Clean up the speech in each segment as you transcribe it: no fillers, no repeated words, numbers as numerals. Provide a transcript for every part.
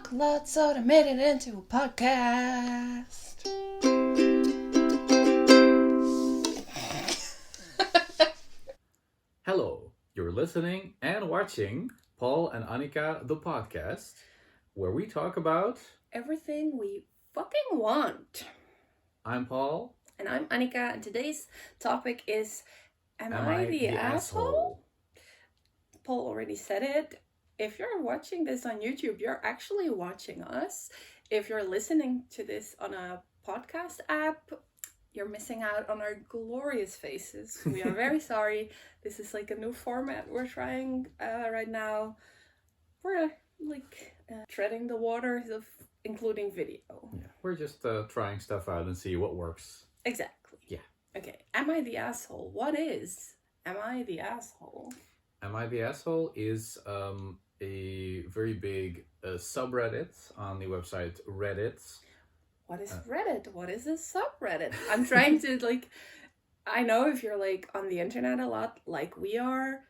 talk a lot, so they made it into a podcast. Hello, you're listening and watching Paul and Annika, the podcast, where we talk about... everything we fucking want. I'm Paul. And I'm Annika, and today's topic is, Am I the asshole? Paul already said it. If you're watching this on YouTube, you're actually watching us. If you're listening to this on a podcast app, you're missing out on our glorious faces. We are very sorry. This is like a new format we're trying right now. We're treading the waters of including video. Yeah, we're just trying stuff out and see what works. Exactly. Yeah. Okay. Am I the asshole? What is Am I the asshole? Am I the asshole is a very big subreddit on the website Reddit. What is Reddit? What is a subreddit? I'm trying to I know if you're on the internet a lot like we are,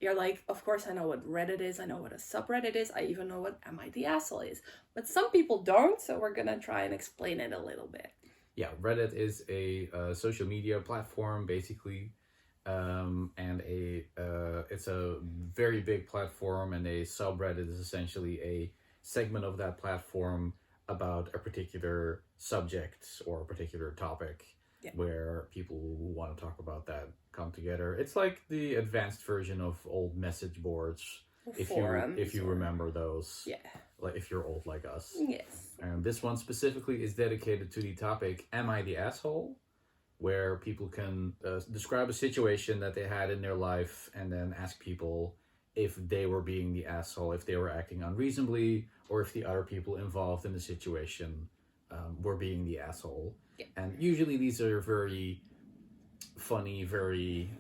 you're of course I know what Reddit is, I know what a subreddit is, I even know what Am I the asshole is. But some people don't, so we're gonna try and explain it a little bit. Yeah, Reddit is a social media platform basically. And it's a very big platform, and a subreddit is essentially a segment of that platform about a particular subject or a particular topic. Yeah. Where people who want to talk about that come together. It's like the advanced version of old message boards, if you remember those. Yeah. Like if you're old like us. Yes. And this one specifically is dedicated to the topic, Am I the asshole? Where people can describe a situation that they had in their life and then ask people if they were being the asshole, if they were acting unreasonably, or if the other people involved in the situation were being the asshole. Yeah. And usually these are very funny, very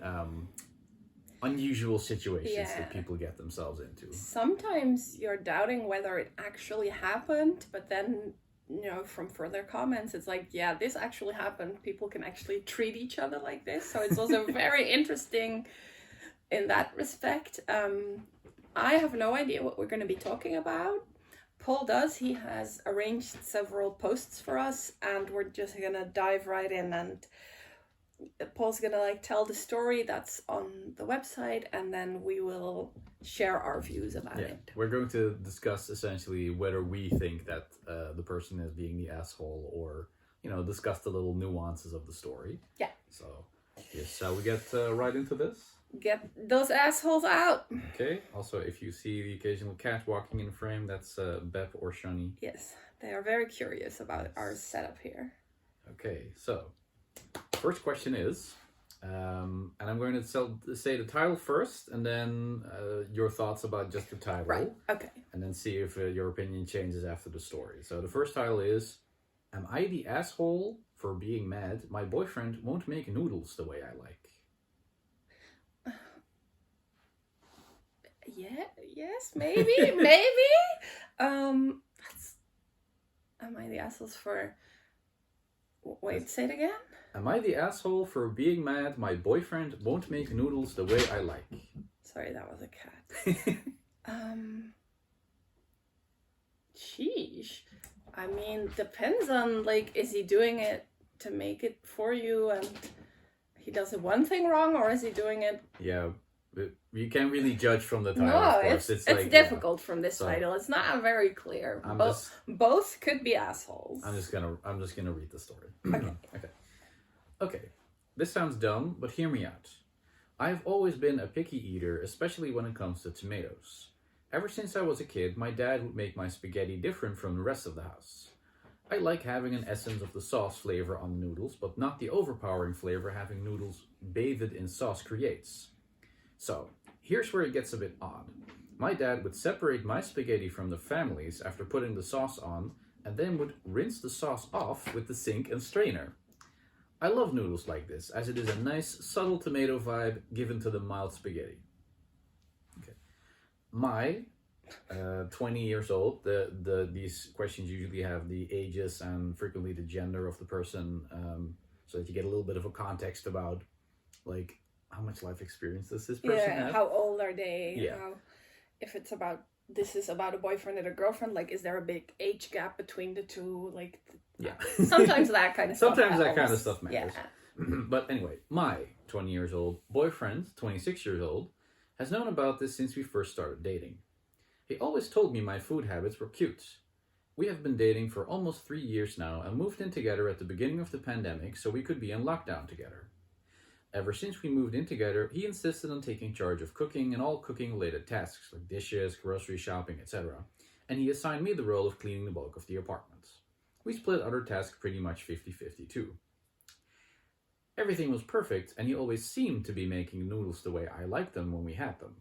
unusual situations that people get themselves into. Sometimes you're doubting whether it actually happened, but then from further comments, it's yeah, this actually happened. People can actually treat each other like this. So it's also very interesting in that respect. I have no idea what we're going to be talking about. Paul does. He has arranged several posts for us, and we're just going to dive right in. And Paul's going to tell the story that's on the website, and then we will share our views about it. We're going to discuss essentially whether we think that the person is being the asshole, or discuss the little nuances of the story. Yeah. So, yes, shall we get right into this? Get those assholes out. Okay. Also, if you see the occasional cat walking in frame, that's Bep or Shani. Yes, they are very curious about our setup here. Okay, so first question is, and I'm going to say the title first, and then your thoughts about just the title. Right, okay. And then see if your opinion changes after the story. So the first title is, Am I the asshole for being mad my boyfriend won't make noodles the way I like? Yeah, yes, maybe, maybe. Am I the assholes for... Wait, say it again? Am I the asshole for being mad my boyfriend won't make noodles the way I like? Sorry, that was a cat. Sheesh. I mean, depends on, is he doing it to make it for you and he does one thing wrong, or is he doing it... Yeah, you can't really judge from the title, no, of course. It's difficult from this title. It's not very clear. Both could be assholes. I'm just gonna read the story. Okay. Okay. This sounds dumb, but hear me out. I've always been a picky eater, especially when it comes to tomatoes. Ever since I was a kid, my dad would make my spaghetti different from the rest of the house. I like having an essence of the sauce flavor on noodles, but not the overpowering flavor having noodles bathed in sauce creates. So, here's where it gets a bit odd. My dad would separate my spaghetti from the family's after putting the sauce on, and then would rinse the sauce off with the sink and strainer. I love noodles like this, as it is a nice, subtle tomato vibe given to the mild spaghetti. Okay. My 20 years old, these questions usually have the ages and frequently the gender of the person, so that you get a little bit of a context about, how much life experience does this person have? How old are they? Yeah. If it's about this is about a boyfriend and a girlfriend. Like, is there a big age gap between the two? Like, Yeah. sometimes that kind of stuff. Sometimes that helps. kind of stuff matters. Yeah. But anyway, my 20 years old boyfriend, 26 years old, has known about this since we first started dating. He always told me my food habits were cute. We have been dating for almost 3 years now and moved in together at the beginning of the pandemic so we could be in lockdown together. Ever since we moved in together, he insisted on taking charge of cooking and all cooking-related tasks like dishes, grocery shopping, etc. And he assigned me the role of cleaning the bulk of the apartment. We split other tasks pretty much 50-50 too. Everything was perfect, and he always seemed to be making noodles the way I liked them when we had them.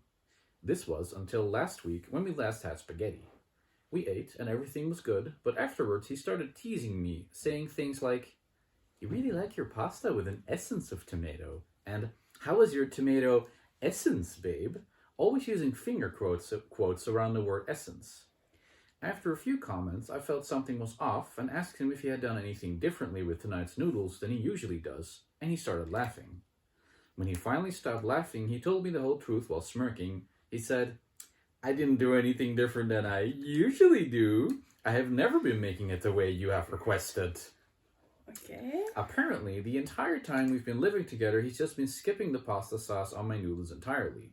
This was until last week when we last had spaghetti. We ate, and everything was good, but afterwards he started teasing me, saying things like, "You really like your pasta with an essence of tomato," and "How is your tomato essence, babe?" Always using finger quotes around the word essence. After a few comments, I felt something was off and asked him if he had done anything differently with tonight's noodles than he usually does, and he started laughing. When he finally stopped laughing, he told me the whole truth while smirking. He said, "I didn't do anything different than I usually do. I have never been making it the way you have requested." Okay. Apparently, the entire time we've been living together, he's just been skipping the pasta sauce on my noodles entirely.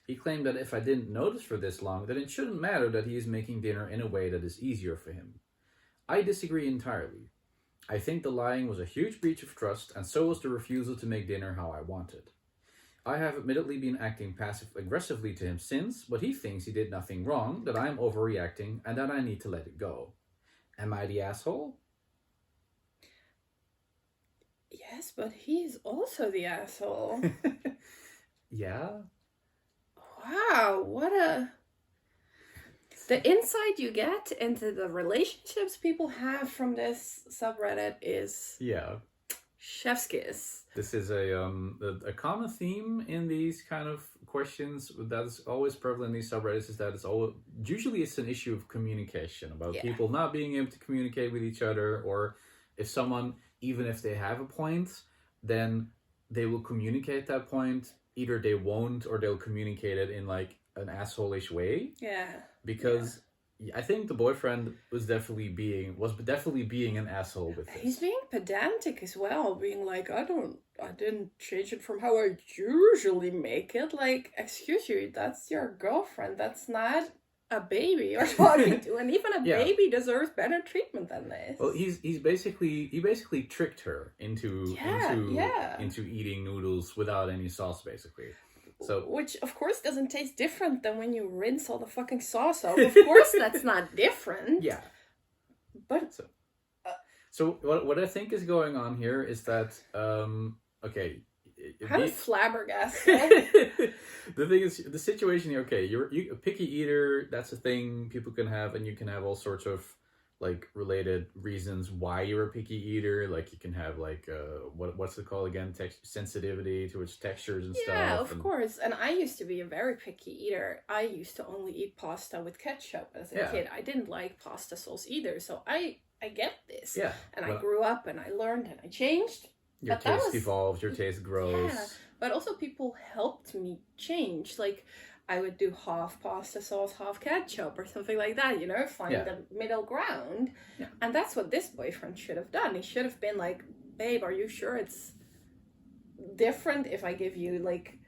He claimed that if I didn't notice for this long, then it shouldn't matter that he is making dinner in a way that is easier for him. I disagree entirely. I think the lying was a huge breach of trust, and so was the refusal to make dinner how I wanted. I have admittedly been acting passive-aggressively to him since, but he thinks he did nothing wrong, that I am overreacting, and that I need to let it go. Am I the asshole? Yes, but he's also the asshole. Yeah? Wow, what a... The insight you get into the relationships people have from this subreddit is... Yeah. Chef's kiss. This is a common theme in these kind of questions that is always prevalent in these subreddits, is that usually it's an issue of communication, about people not being able to communicate with each other, or if someone, even if they have a point, then they will communicate that point. Either they won't, or they'll communicate it in like an asshole-ish way. Yeah. Because I think the boyfriend was definitely being an asshole with this. He's being pedantic as well, being like, I didn't change it from how I usually make it. Like, excuse you, that's your girlfriend. That's not a baby you're talking to, and even a baby deserves better treatment than this. Well, he basically tricked her into eating noodles without any sauce, basically. So, which of course doesn't taste different than when you rinse all the fucking sauce off. Of course, that's not different. Yeah, but so what I think is going on here is that okay. I'm flabbergasted. The thing is, the situation here, okay, you're a picky eater, that's a thing people can have, and you can have all sorts of, like, related reasons why you're a picky eater. Like, you can have, like, what's it called again? Sensitivity towards textures and stuff. Yeah, of course. And I used to be a very picky eater. I used to only eat pasta with ketchup as a kid. I didn't like pasta sauce either, so I get this. Yeah. And I grew up, and I learned, and I changed. Your taste evolves, your taste grows. Yeah, but also people helped me change. Like, I would do half pasta sauce, half ketchup, or something like that, find the middle ground. Yeah. And that's what this boyfriend should have done. He should have been like, babe, are you sure it's different if I give you, like,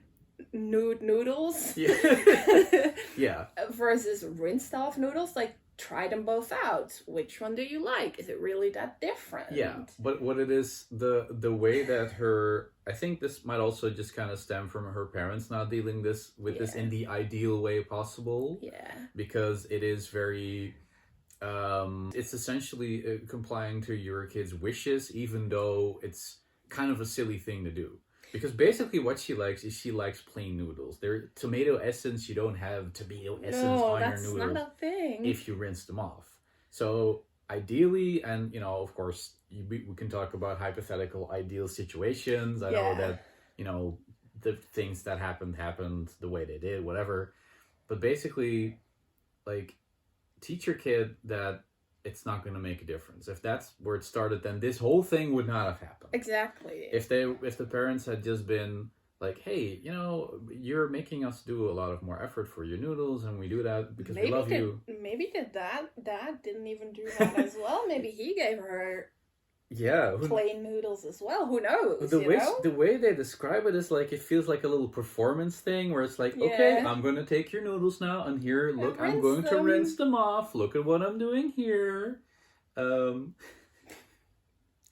nude noodles? Yeah. Yeah. Versus rinsed off noodles? Like, try them both out. Which one do you like? Is it really that different? Yeah, but what it is, the way that I think this might also just kind of stem from her parents not dealing with this in the ideal way possible. Yeah. Because it is very, it's essentially complying to your kid's wishes, even though it's kind of a silly thing to do. Because basically what she likes is plain noodles. They're tomato essence. You don't have tomato essence on your noodles. No, that's not a thing. If you rinse them off. So ideally, and of course, we can talk about hypothetical ideal situations. I know that, the things that happened the way they did, whatever. But basically, like, teach your kid that it's not going to make a difference. If that's where it started, then this whole thing would not have happened. Exactly. If the parents had just been like, hey, you know, you're making us do a lot of more effort for your noodles, and we do that because we love you. Maybe dad didn't even do that as well. Maybe he gave her plain noodles as well. Who knows? The way they describe it is like, it feels like a little performance thing where it's like, okay, I'm gonna take your noodles now, and here, look, I'm going to rinse them off. Look at what I'm doing here. Where's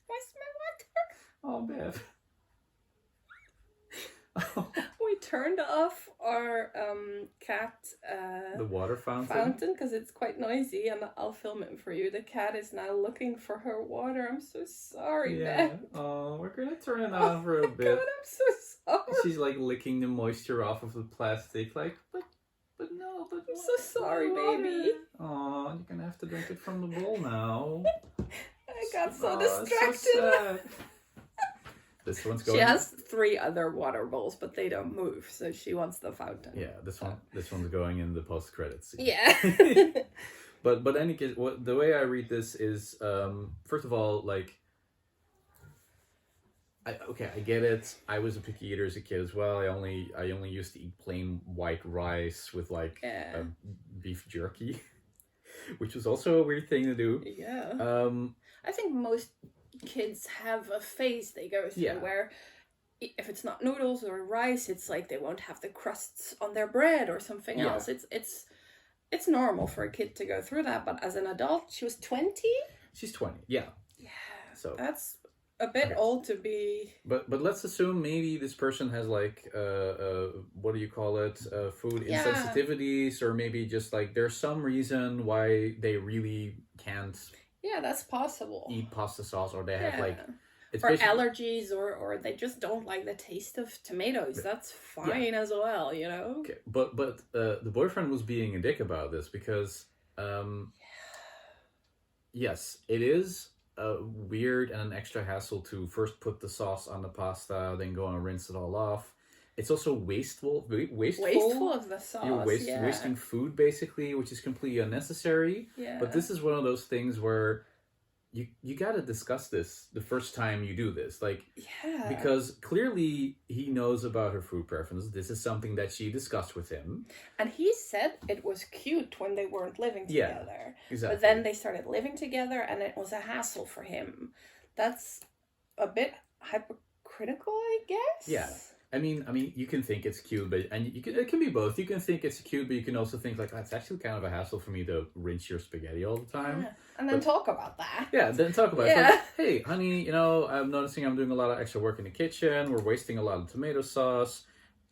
my water? Oh, Bev. We turned off our cat the water fountain because it's quite noisy, and I'll film it for you. The cat is now looking for her water. I'm so sorry, Beth. Oh, we're gonna turn it on for a bit. God, I'm so sorry. She's like licking the moisture off of the plastic, like, but no, but I'm so sorry, baby. Oh, you're gonna have to drink it from the bowl now. I got so distracted. So sad. This one's going. She has 3 other water bowls, but they don't move, so she wants the fountain. Yeah, this one's going in the post-credits scene. Yeah. but any case, the way I read this is, first of all, like, I get it. I was a picky eater as a kid as well. I only used to eat plain white rice with like beef jerky, which was also a weird thing to do. Yeah. I think most kids have a phase they go through where if it's not noodles or rice, it's like they won't have the crusts on their bread or something else. It's normal for a kid to go through that, but as an adult, she was 20. She's 20. Yeah. Yeah. So that's a bit old to be. But let's assume maybe this person has like what do you call it? Food insensitivities, or maybe just like there's some reason why they really can't. Yeah, that's possible. Eat pasta sauce, or they have like or allergies, or they just don't like the taste of tomatoes. That's fine as well, you know. Okay, but the boyfriend was being a dick about this because yes, it is weird and an extra hassle to first put the sauce on the pasta, then go and rinse it all off. It's also wasteful of the sauce. You're wasting food, basically, which is completely unnecessary. Yeah. But this is one of those things where you got to discuss this the first time you do this. Like, because clearly he knows about her food preferences. This is something that she discussed with him. And he said it was cute when they weren't living together. Yeah, exactly. But then they started living together, and it was a hassle for him. That's a bit hypocritical, I guess. Yeah. I mean, you can think it's cute, but it can be both. You can think it's cute, but you can also think like, that's actually kind of a hassle for me to rinse your spaghetti all the time. Yeah. And then talk about that. Yeah, then talk about it. Like, hey, honey, you know, I'm noticing I'm doing a lot of extra work in the kitchen. We're wasting a lot of tomato sauce.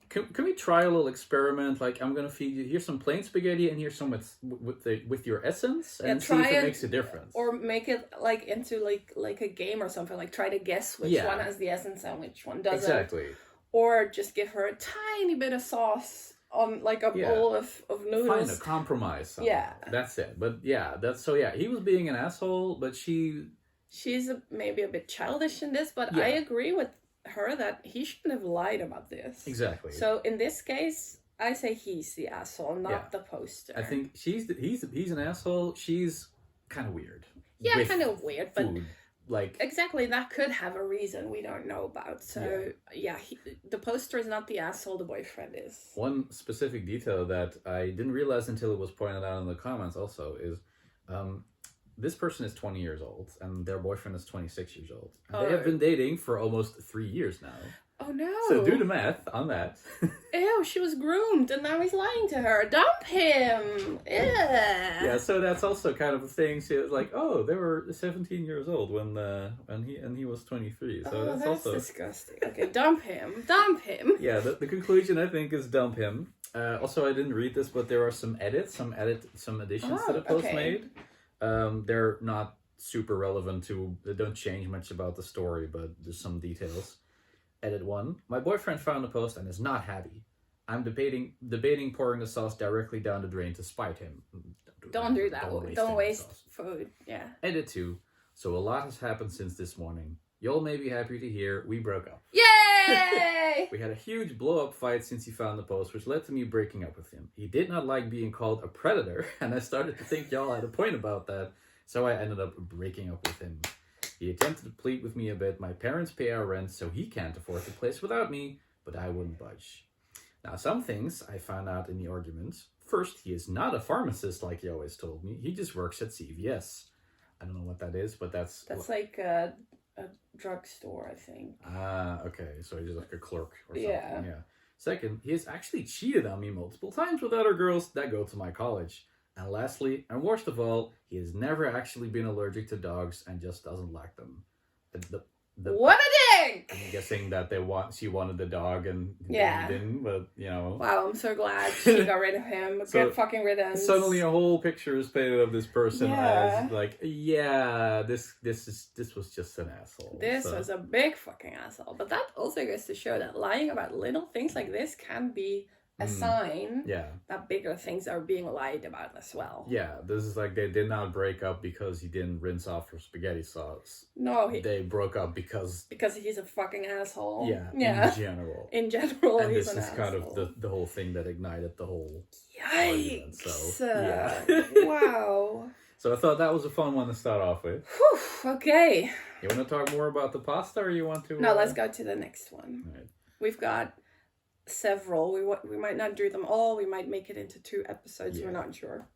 Can we try a little experiment? Like, I'm gonna feed you, here's some plain spaghetti, and here's some with your essence, and see if it makes a difference. Or make it like into like a game or something. Like, try to guess which one has the essence and which one doesn't. Exactly. Or just give her a tiny bit of sauce on like a bowl of noodles. Find a compromise. Yeah. That's it. But he was being an asshole, but she's maybe a bit childish in this, but I agree with her that he shouldn't have lied about this. Exactly. So in this case, I say he's the asshole, not the poster. I think he's an asshole. She's kind of weird. Yeah, kind of weird, but food. Like, exactly, that could have a reason we don't know about. So the poster is not the asshole, the boyfriend is. One specific detail that I didn't realize until it was pointed out in the comments also is this person is 20 years old and their boyfriend is 26 years old. They have been dating for almost 3 years now. Oh no. So do the math on that. Ew, she was groomed and now he's lying to her. Dump him. Yeah, so that's also kind of a thing. She was like, oh, they were 17 years old when he was 23. So that's also disgusting. Okay, dump him. Dump him. Yeah, the conclusion I think is dump him. Also, I didn't read this, but there are some additions to the post made. They're not super relevant they don't change much about the story, but there's some details. Edit 1. My boyfriend found the post and is not happy. I'm debating pouring the sauce directly down the drain to spite him. Don't do that. Don't waste food. Yeah. Edit 2. So a lot has happened since this morning. Y'all may be happy to hear we broke up. Yay! We had a huge blow-up fight since he found the post, which led to me breaking up with him. He did not like being called a predator, and I started to think y'all had a point about that, so I ended up breaking up with him. He attempted to plead with me a bit. My parents pay our rent, so he can't afford the place without me. but I wouldn't budge. Now, some things I found out in the argument. First, he is not a pharmacist like he always told me. He just works at CVS. I don't know what that is, but that's like a drugstore, I think. Ah, okay. So he's like a clerk or something. Yeah. Yeah. Second, he has actually cheated on me multiple times with other girls that go to my college. And lastly, and worst of all, he has never actually been allergic to dogs and just doesn't like them. What a dick! I'm guessing that she wanted the dog and Yeah. he didn't, but you know. Wow, I'm so glad she got rid of him. So, Good fucking riddance. Suddenly a whole picture is painted of this person Yeah. as like, yeah, this was just an asshole. This was a big fucking asshole. But that also goes to show that lying about little things like this can be a sign that bigger things are being lied about as well. Yeah, this is like they did not break up because he didn't rinse off her spaghetti sauce. No, they broke up because he's a fucking asshole. Yeah. In general. In general, and he's this an is asshole. kind of the whole thing that ignited the whole Yikes! argument. So yeah. Wow. So I thought that was a fun one to start off with. Whew, okay. You want to talk more about the pasta, or you want to? No, let's go to the next one. All right. We've got several. We might not do them all. We might make it into 2 episodes. We're not sure.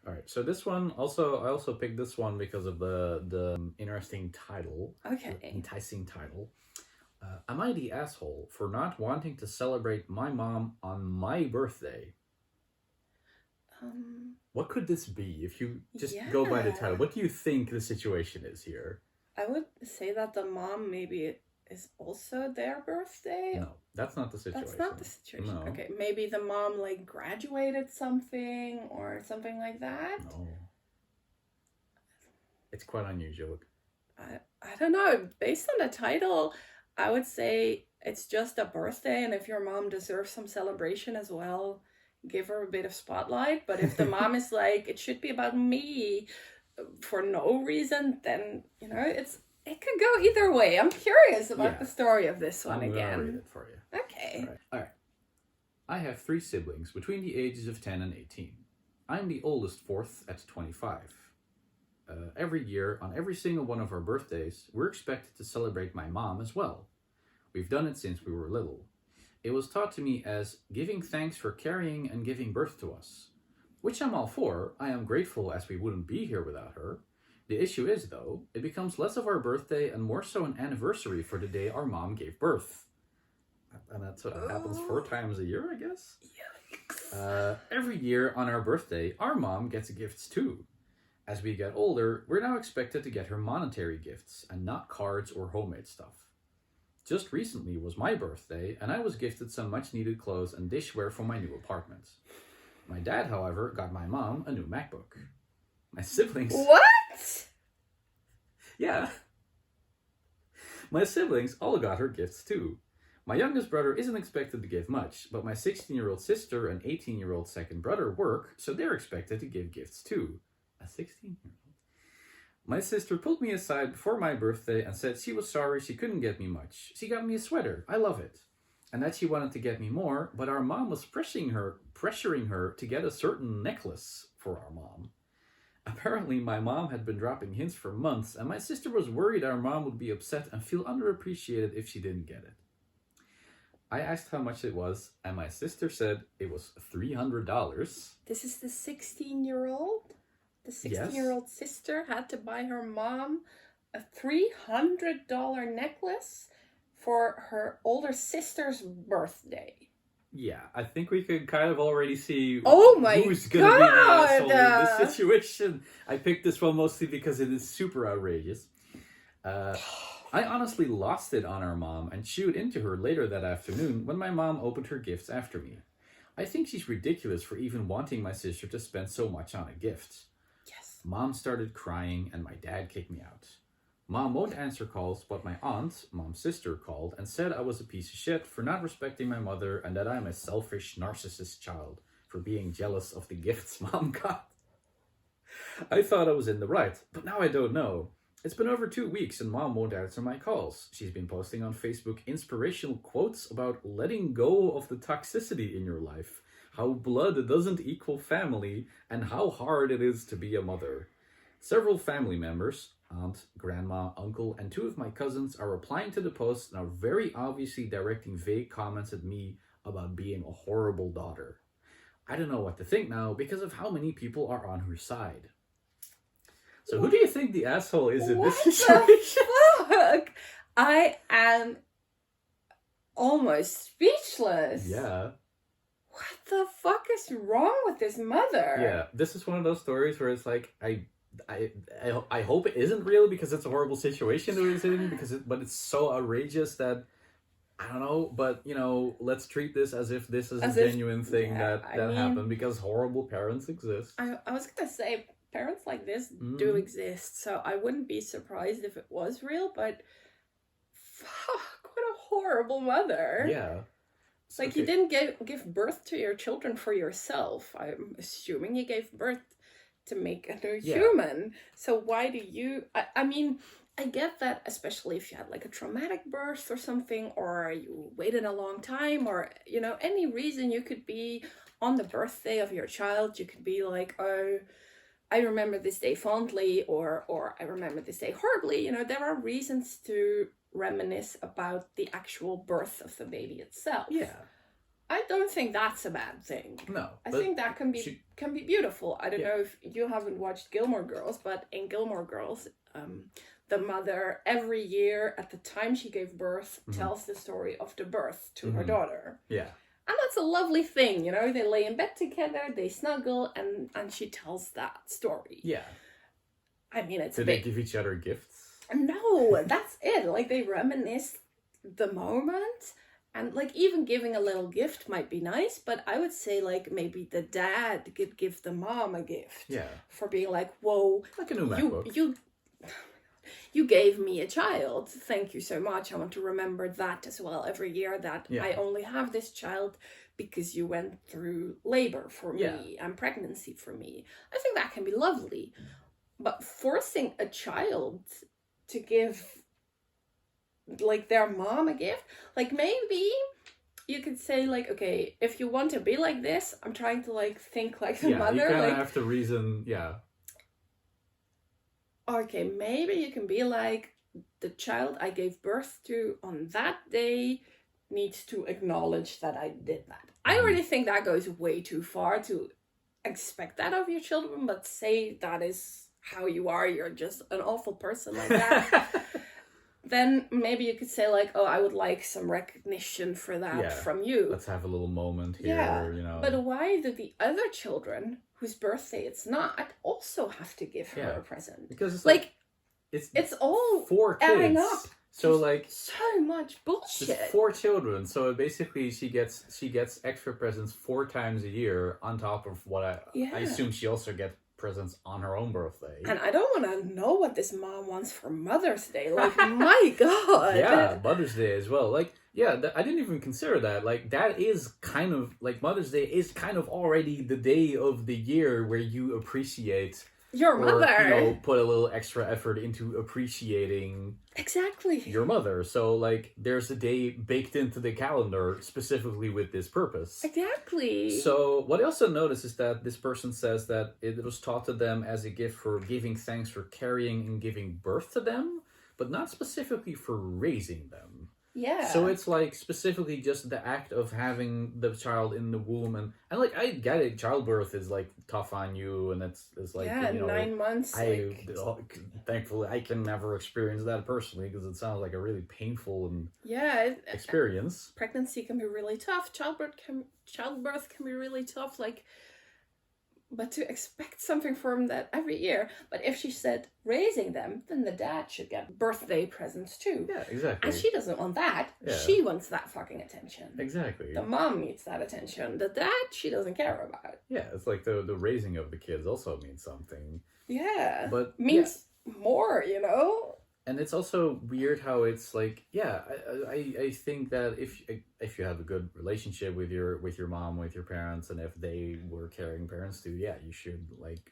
All right. So this one I also picked this one because of the interesting title. Okay. The enticing title. Am I the asshole for not wanting to celebrate my mom on my birthday? What could this be if you just go by the title? What do you think the situation is here? I would say that the mom maybe is also their birthday. No, that's not the situation. That's not the situation. No. Okay, maybe the mom like graduated something or something like that. No. It's quite unusual. I don't know. Based on the title, I would say it's just a birthday, and if your mom deserves some celebration as well, give her a bit of spotlight. But if the mom is like, it should be about me for no reason, then, you know, it could go either way. I'm curious about the story of this one again. I'm gonna read it for you. Okay. All right. I have 3 siblings between the ages of 10 and 18. I'm the oldest, fourth at 25. Every year, on every single one of our birthdays, we're expected to celebrate my mom as well. We've done it since we were little. It was taught to me as giving thanks for carrying and giving birth to us, which I'm all for. I am grateful, as we wouldn't be here without her. The issue is, though, it becomes less of our birthday and more so an anniversary for the day our mom gave birth. And that sort of happens 4 times a year, I guess? Yikes. Every year on our birthday, our mom gets gifts too. As we get older, we're now expected to get her monetary gifts and not cards or homemade stuff. Just recently was my birthday, and I was gifted some much-needed clothes and dishware for my new apartment. My dad, however, got my mom a new MacBook. My siblings... What? Yeah. My siblings all got her gifts too. My youngest brother isn't expected to give much, but my 16-year-old sister and 18-year-old second brother work, so they're expected to give gifts too. A 16-year-old? My sister pulled me aside before my birthday and said she was sorry she couldn't get me much. She got me a sweater. I love it. And that she wanted to get me more, but our mom was pressuring her to get a certain necklace for our mom. Apparently, my mom had been dropping hints for months, and my sister was worried our mom would be upset and feel underappreciated if she didn't get it. I asked how much it was, and my sister said it was $300. This is the 16-year-old? The 16-year-old sister had to buy her mom a $300 necklace for her older sister's birthday. Yeah, I think we could kind of already see who's going to be the asshole in this situation. I picked this one mostly because it is super outrageous. I honestly lost it on our mom and chewed into her later that afternoon when my mom opened her gifts after me. I think she's ridiculous for even wanting my sister to spend so much on a gift. Yes. Mom started crying and my dad kicked me out. Mom won't answer calls, but my aunt, mom's sister, called and said I was a piece of shit for not respecting my mother and that I'm a selfish narcissist child for being jealous of the gifts mom got. I thought I was in the right, but now I don't know. It's been over 2 weeks and mom won't answer my calls. She's been posting on Facebook inspirational quotes about letting go of the toxicity in your life, how blood doesn't equal family, and how hard it is to be a mother. Several family members, aunt, grandma, uncle, and 2 of my cousins are replying to the post and are very obviously directing vague comments at me about being a horrible daughter. I don't know what to think now because of how many people are on her side. So who do you think the asshole is in this situation? What the fuck? I am almost speechless. Yeah. What the fuck is wrong with this mother? Yeah, this is one of those stories where it's like, I hope it isn't real because it's a horrible situation that it's in, but it's so outrageous that, I don't know, but, let's treat this as if this is a genuine thing that happened, because horrible parents exist. I was gonna say, parents like this do exist, so I wouldn't be surprised if it was real, but fuck, what a horrible mother. Yeah. Like, okay. You didn't give birth to your children for yourself. I'm assuming you gave birth to make a human. So why do you... I mean, I get that, especially if you had, like, a traumatic birth or something, or you waited a long time, or, any reason you could be on the birthday of your child. You could be like, oh, I remember this day fondly, or I remember this day horribly. There are reasons to reminisce about the actual birth of the baby itself. Yeah. I don't think that's a bad thing. No. I think that can be beautiful. I don't know if you haven't watched Gilmore Girls, but in Gilmore Girls, the mother every year at the time she gave birth tells the story of the birth to her daughter. Yeah. And that's a lovely thing, They lay in bed together, they snuggle, and she tells that story. Yeah. I mean, it's Did they give each other gifts? No, that's it. Like, they reminisce the moment, and, like, even giving a little gift might be nice, but I would say, like, maybe the dad could give the mom a gift. Yeah. For being like, whoa. Like a new MacBook. You gave me a child. Thank you so much. I want to remember that as well every year, that I only have this child because you went through labor for me and pregnancy for me. I think that can be lovely. But forcing a child to give, like, their mom a gift, like, maybe you could say, like, okay, if you want to be like this, I'm trying to, like, think like the mother. You kind of have to reason, Okay, maybe you can be like, the child I gave birth to on that day needs to acknowledge that I did that. I already think that goes way too far to expect that of your children, but say that is how you are, you're just an awful person like that. Then maybe you could say, like, oh, I would like some recognition for that from you. Let's have a little moment here, But why do the other children, whose birthday it's not, also have to give her a present? Because it's like it's all 4 kids. Adding up. So, like, so much bullshit. It's 4 children, so basically she gets extra presents 4 times a year on top of what I assume she also gets presents on her own birthday. And I don't want to know what this mom wants for Mother's Day. Like, my God. Yeah, Mother's Day as well. Like, I didn't even consider that. Like, that is kind of, like, Mother's Day is kind of already the day of the year where you appreciate your mother. Put a little extra effort into appreciating your mother. So, like, there's a day baked into the calendar specifically with this purpose. Exactly. So what I also noticed is that this person says that it was taught to them as a gift for giving thanks for carrying and giving birth to them, but not specifically for raising them. Yeah. So it's, like, specifically just the act of having the child in the womb, and like, I get it, childbirth is, like, tough on you, and it's like, 9 months. Thankfully I can never experience that personally, because it sounds like a really painful and experience. Pregnancy can be really tough. Childbirth can be really tough. Like, but to expect something from that every year. But if she said raising them, then the dad should get birthday presents too. Yeah, exactly. And she doesn't want that. Yeah. She wants that fucking attention. Exactly. The mom needs that attention. The dad, she doesn't care about. Yeah, it's like the raising of the kids also means something. Yeah. But means more, And it's also weird how it's like, I think that if you have a good relationship with your mom, with your parents, and if they were caring parents too, you should, like,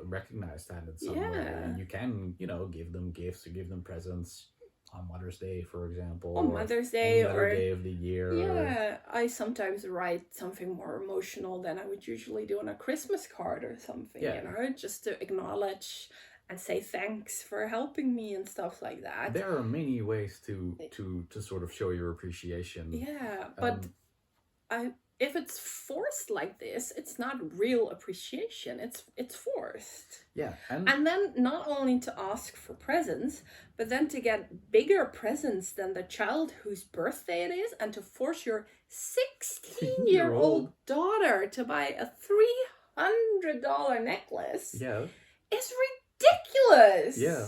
recognize that in some way. And you can, give them gifts or give them presents on Mother's Day, for example. On Mother's Day, or day of the year. Yeah, I sometimes write something more emotional than I would usually do on a Christmas card or something, just to acknowledge and say thanks for helping me and stuff like that. There are many ways to sort of show your appreciation. Yeah, but if it's forced like this, it's not real appreciation. It's forced. Yeah, and then not only to ask for presents, but then to get bigger presents than the child whose birthday it is, and to force your 16-year-old daughter to buy a $300 necklace. Yeah, is ridiculous. Yeah.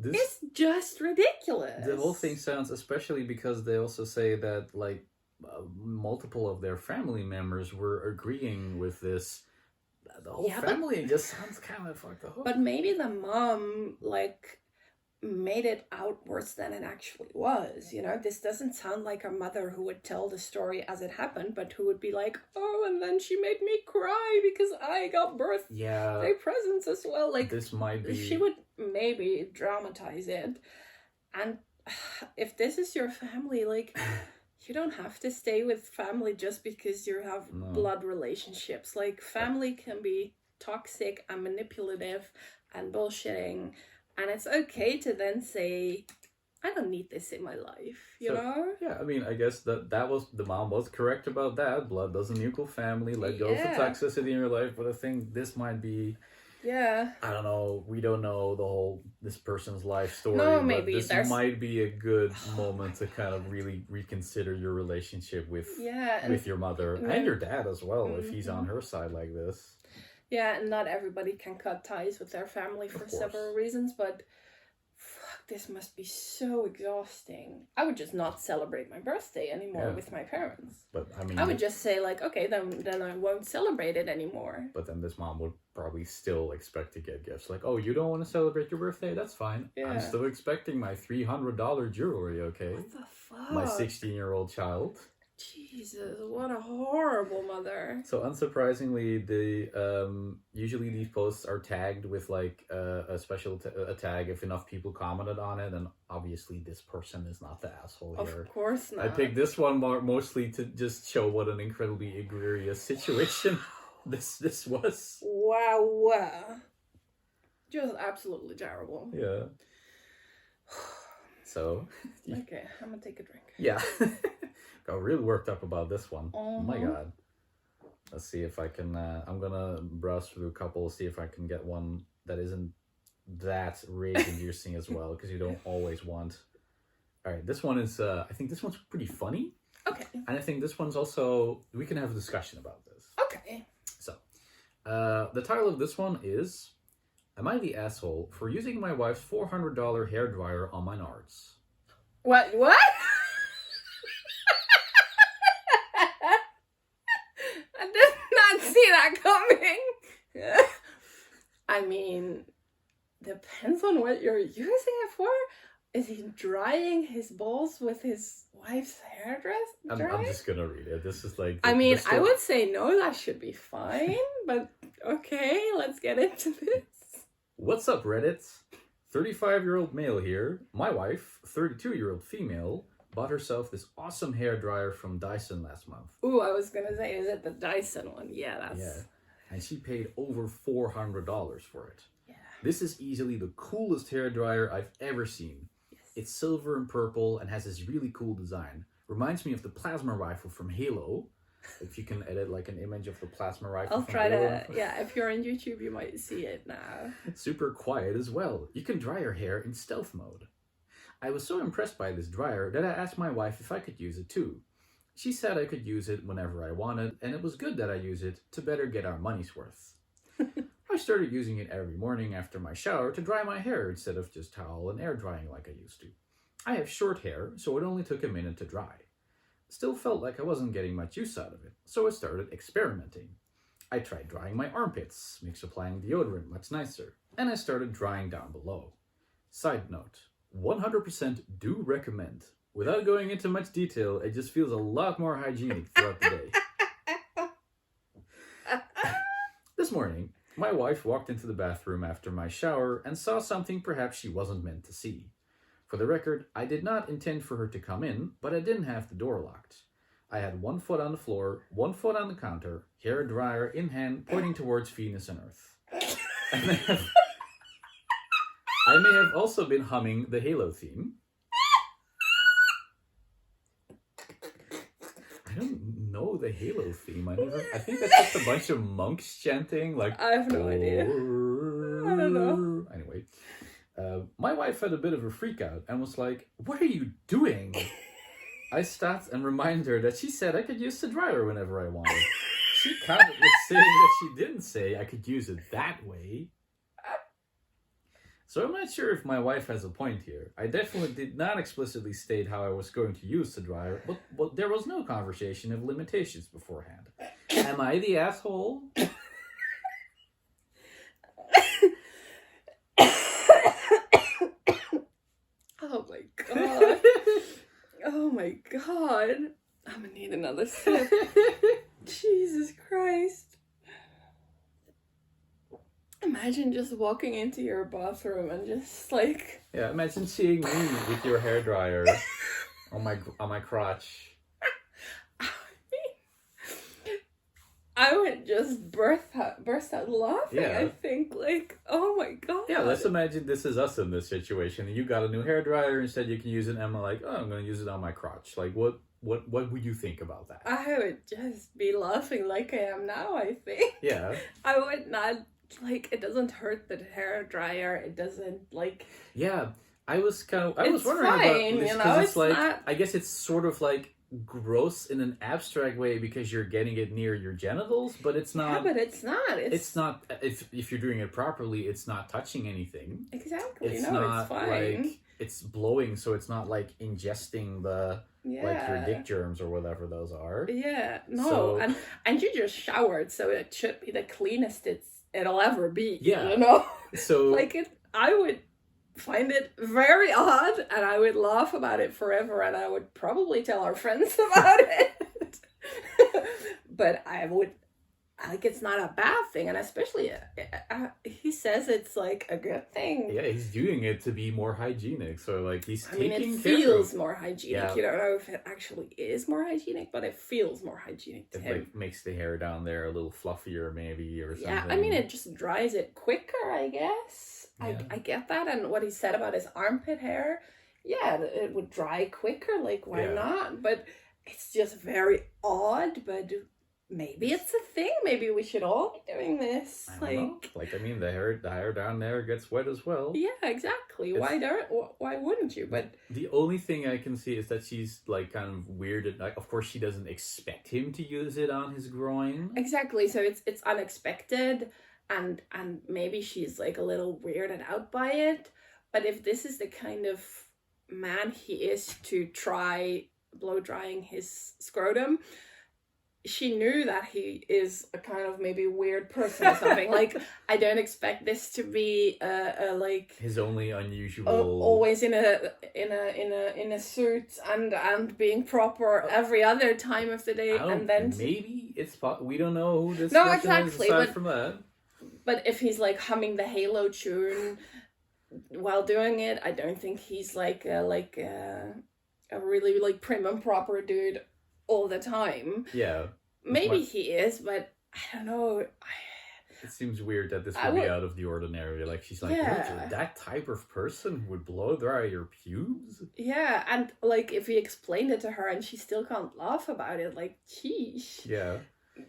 It's just ridiculous. The whole thing sounds, especially because they also say that like multiple of their family members were agreeing with this. The whole family just sounds kind of like the whole. But maybe the mom like made it out worse than it actually was. You know, this doesn't sound like a mother who would tell the story as it happened, but who would be like, oh, and then she made me cry because I got birthday presents as well. Like, this might be. She would maybe dramatize it. And if this is your family, like, you don't have to stay with family just because you have blood relationships. Like, family can be toxic and manipulative and bullshitting. And it's okay to then say, I don't need this in my life, you know? Yeah, I mean, I guess that was, the mom was correct about that. Blood doesn't equal family. Let go of the toxicity in your life. But I think this might be... Yeah. I don't know. We don't know this person's life story. No, maybe. But this might be a good moment to kind of really reconsider your relationship with your mother and your dad as well, if he's on her side like this. Yeah, and not everybody can cut ties with their family for several reasons, but fuck, this must be so exhausting. I would just not celebrate my birthday anymore with my parents. But I mean, I would just say like, okay, then I won't celebrate it anymore. But then this mom would probably still expect to get gifts. Like, oh, you don't want to celebrate your birthday? That's fine. Yeah. I'm still expecting my $300 jewelry, okay? What the fuck? My 16-year-old child. Jesus, what a horrible mother. So unsurprisingly, usually these posts are tagged with like a special tag if enough people commented on it, and obviously this person is not the asshole here. Of course not. I picked this one mostly to just show what an incredibly egregious situation this was. Wow. Just absolutely terrible. Yeah. So. Okay, I'm gonna take a drink. Yeah. Got really worked up about this one. Oh my god. Let's see if I can... I'm gonna browse through a couple, see if I can get one that isn't that rage-inducing as well, because you don't always want... Alright, this one is... I think this one's pretty funny. Okay. And I think this one's also... We can have a discussion about this. Okay. So, the title of this one is... Am I the asshole for using my wife's $400 hairdryer on my nards? What? See that coming. I mean, depends on what you're using it for. Is he drying his balls with his wife's hairdryer? I'm just gonna read it. This is like... I mean, I would say no, that should be fine. But okay, let's get into this. What's up, Reddit? 35-year-old male here. My wife, 32-year-old female, bought herself this awesome hairdryer from Dyson last month. Ooh, I was gonna say, is it the Dyson one? Yeah, that's... Yeah, and she paid over $400 for it. Yeah. This is easily the coolest hairdryer I've ever seen. Yes. It's silver and purple and has this really cool design. Reminds me of the plasma rifle from Halo. If you can edit like an image of the plasma rifle. I'll try to, yeah, if you're on YouTube, you might see it now. Super quiet as well. You can dry your hair in stealth mode. I was so impressed by this dryer that I asked my wife if I could use it too. She said I could use it whenever I wanted, and it was good that I use it to better get our money's worth. I started using it every morning after my shower to dry my hair instead of just towel and air drying like I used to. I have short hair, so it only took a minute to dry. Still felt like I wasn't getting much use out of it, so I started experimenting. I tried drying my armpits, makes applying deodorant much nicer, and I started drying down below. Side note, 100% do recommend. Without going into much detail, it just feels a lot more hygienic throughout the day. This morning, my wife walked into the bathroom after my shower and saw something perhaps she wasn't meant to see. For the record, I did not intend for her to come in, but I didn't have the door locked. I had 1 foot on the floor, 1 foot on the counter, hair dryer in hand, pointing towards Venus and Earth. I may have also been humming the Halo theme. I don't know the Halo theme. I think that's just a bunch of monks chanting like. I have no idea. I don't know. Anyway, my wife had a bit of a freak out and was like, "What are you doing?" I stopped and reminded her that she said I could use the dryer whenever I wanted. She countered with saying that she didn't say I could use it that way. So I'm not sure if my wife has a point here. I definitely did not explicitly state how I was going to use the dryer, but there was no conversation of limitations beforehand. Am I the asshole? Oh my god. Oh my god. I'm gonna need another sip. Jesus Christ. Imagine just walking into your bathroom and just like... Yeah, imagine seeing me with your hairdryer on my crotch. I would just burst out laughing, Yeah. I think. Like, oh my god. Yeah, let's imagine this is us in this situation. You got a new hairdryer, instead you can use it, and I'm like, oh, I'm going to use it on my crotch. Like, what would you think about that? I would just be laughing like I am now, I think. Yeah. I would not... Like, it doesn't hurt the hair dryer. It doesn't, like... Yeah, I was wondering fine, about this, you know, because it's like, not... I guess it's sort of like gross in an abstract way because you're getting it near your genitals, but it's not... Yeah, but it's not. It's not, if you're doing it properly, it's not touching anything. Exactly, It's no, not it's fine. like, it's blowing, so it's not like ingesting the... Yeah. Like your dick germs or whatever those are. Yeah, no, So- and you just showered, so it should be the cleanest it'll ever be. Yeah. You know? So Like, I would find it very odd, and I would laugh about it forever, and I would probably tell our friends about it. But I would, like, it's not a bad thing, and especially, he says it's, like, a good thing. yeah, he's doing it to be more hygienic. So like he's I mean, taking it care feels of... more hygienic. Yeah. You don't know if it actually is more hygienic, but it feels more hygienic to It him. like makes the hair down there a little fluffier maybe or something. Yeah, I mean, it just dries it quicker, I guess. Yeah. I get that. And what he said about his armpit hair, yeah, it would dry quicker. Like, why Yeah. not? But it's just very odd. But maybe it's a thing. Maybe we should all be doing this. I don't know. Like, I mean, the hair down there gets wet as well. Yeah, exactly. Why wouldn't you? But The only thing I can see is that she's like kind of weirded. Like, of course, she doesn't expect him to use it on his groin. exactly. So it's unexpected, and maybe she's like a little weirded out by it. But if this is the kind of man he is to try blow drying his scrotum, she knew that he is a kind of maybe weird person or something. Like, I don't expect this to be a like His only unusual. always in a suit and being proper every other time of the day, and then maybe it's we don't know who this No, person exactly, is aside but- from that. but if he's like humming the Halo tune while doing it, I don't think he's like a really like prim and proper dude all the time. Yeah, Maybe much- he is, but I don't know. it seems weird that this I would be would- out of the ordinary. Like, she's like, Yeah. "What, you're that type of person who would blow dry your pubes?" Yeah, and like if he explained it to her and she still can't laugh about it, like, sheesh. Yeah.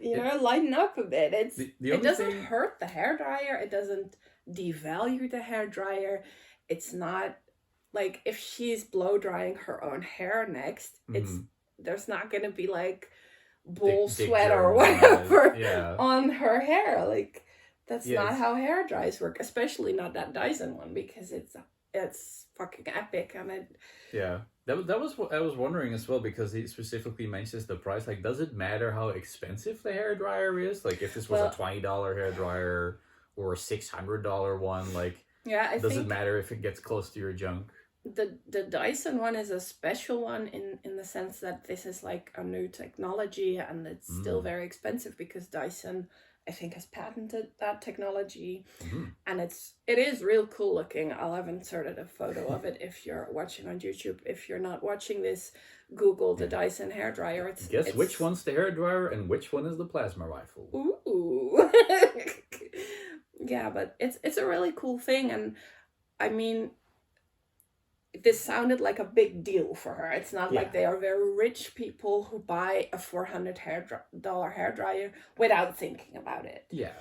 You know, lighten up a bit. The It only doesn't thing- hurt the hairdryer. It doesn't devalue the hairdryer. It's not like if she's blow drying her own hair next, there's not gonna be like bull Dick sweat or germs on it. whatever Yeah. on her hair. Like, that's Yes. not how hair dryers work, especially not that Dyson one, because it's fucking epic, and it Yeah, that was what I was wondering as well, because he specifically mentions the price. Like, does it matter how expensive the hairdryer is? Like, if this was Well- a $20 hairdryer or a $600 one, like, yeah, I does think it matter if it gets close to your junk? the Dyson one is a special one in the sense that this is like a new technology, and it's still very expensive because Dyson, I think, has patented that technology. And it is real cool looking. I'll have inserted a photo of it if you're watching on YouTube. If you're not watching this, Google the Dyson hairdryer. Guess which one's the hairdryer and which one is the plasma rifle? Ooh. Yeah, but it's a really cool thing, and I mean, this sounded like a big deal for her. It's not like they are very rich people who buy a $400 hairdryer without thinking about it. Yeah.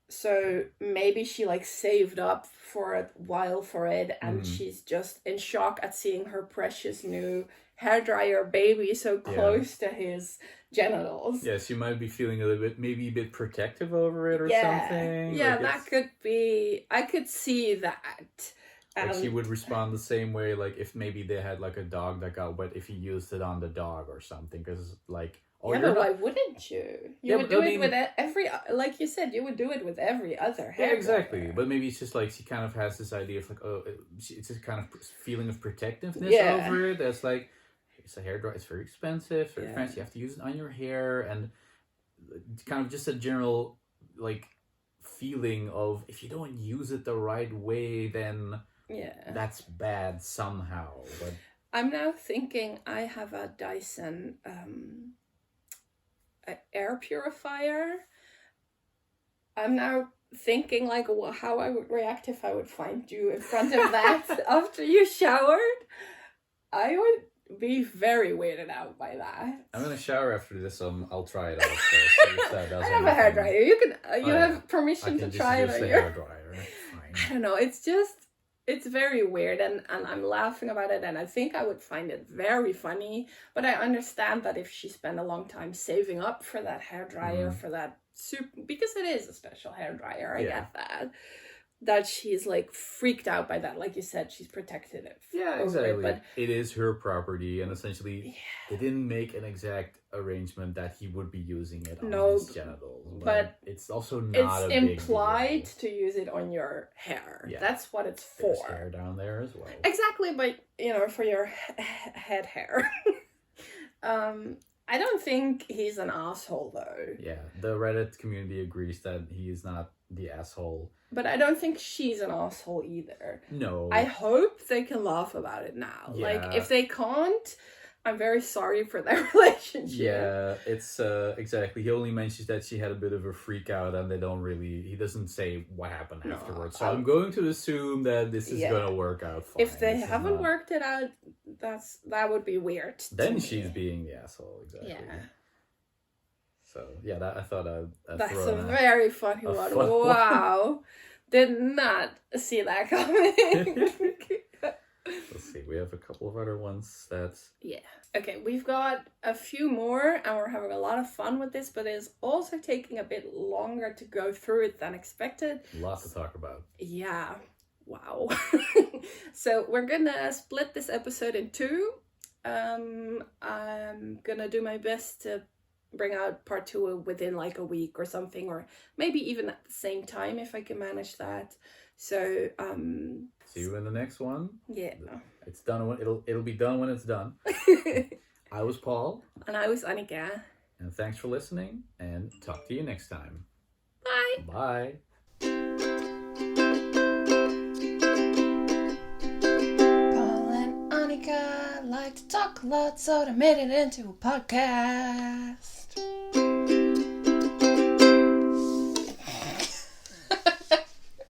So maybe she like saved up for a while for it, and she's just in shock at seeing her precious new hairdryer baby so close to his genitals. Yeah, she might be feeling a little bit, maybe a bit protective over it or something. Yeah, like that could be. I could see that. Like she would respond the same way, like if maybe they had like a dog that got wet, if you used it on the dog or something, because like. Yeah, but why wouldn't you? You would do it with every, like you said, you would do it with every other hair. Yeah, exactly. But maybe it's just like she kind of has this idea of like, oh, it's just kind of feeling of protectiveness over it. That's like, it's a hairdryer, it's very expensive, very fancy. You have to use it on your hair, and kind of just a general like feeling of if you don't use it the right way, then that's bad somehow. But I'm now thinking I have a Dyson. Air purifier. I'm now thinking like how I would react if I would find you in front of that after you showered. I would be very weirded out by that. I'm gonna shower after this, so I'll try it out. So I have a hairdryer. You can. You have permission to try it. I don't know. It's very weird, and I'm laughing about it, and I think I would find it very funny, but I understand that if she spent a long time saving up for that hairdryer, for that because it is a special hairdryer, I get that she's like freaked out by that. Like you said, she's protective. Yeah, exactly. But it is her property, and essentially they didn't make an exact arrangement that he would be using it on his genitals. But it's also not a big deal. It's implied to use it on your hair. Yeah. That's what it's for. There's hair down there as well. Exactly, but for your head hair. I don't think he's an asshole though. Yeah, the Reddit community agrees that he is not the asshole. But I don't think she's an asshole either. No. I hope they can laugh about it now. Yeah. Like, if they can't, I'm very sorry for their relationship. Yeah, it's exactly. He only mentions that she had a bit of a freak out, and he doesn't say what happened afterwards. So I'm going to assume that this is going to work out fine. If they haven't worked it out, that would be weird. Then she's being the asshole, exactly. Yeah. So yeah, I thought that's a very funny one. Wow, did not see that coming. Let's see, we have a couple of other ones that's... Yeah. Okay, we've got a few more, and we're having a lot of fun with this, but it's also taking a bit longer to go through it than expected. Lots to talk about. Yeah. Wow. So we're gonna split this episode in two. I'm gonna do my best to bring out part 2 within like a week or something, or maybe even at the same time if I can manage that. So see you in the next one. Yeah, it's done when it'll be done when it's done. I was Paul, and I was Annika, and thanks for listening, and talk to you next time. Bye. Bye. Paul and Annika like to talk a lot, so they made it into a podcast.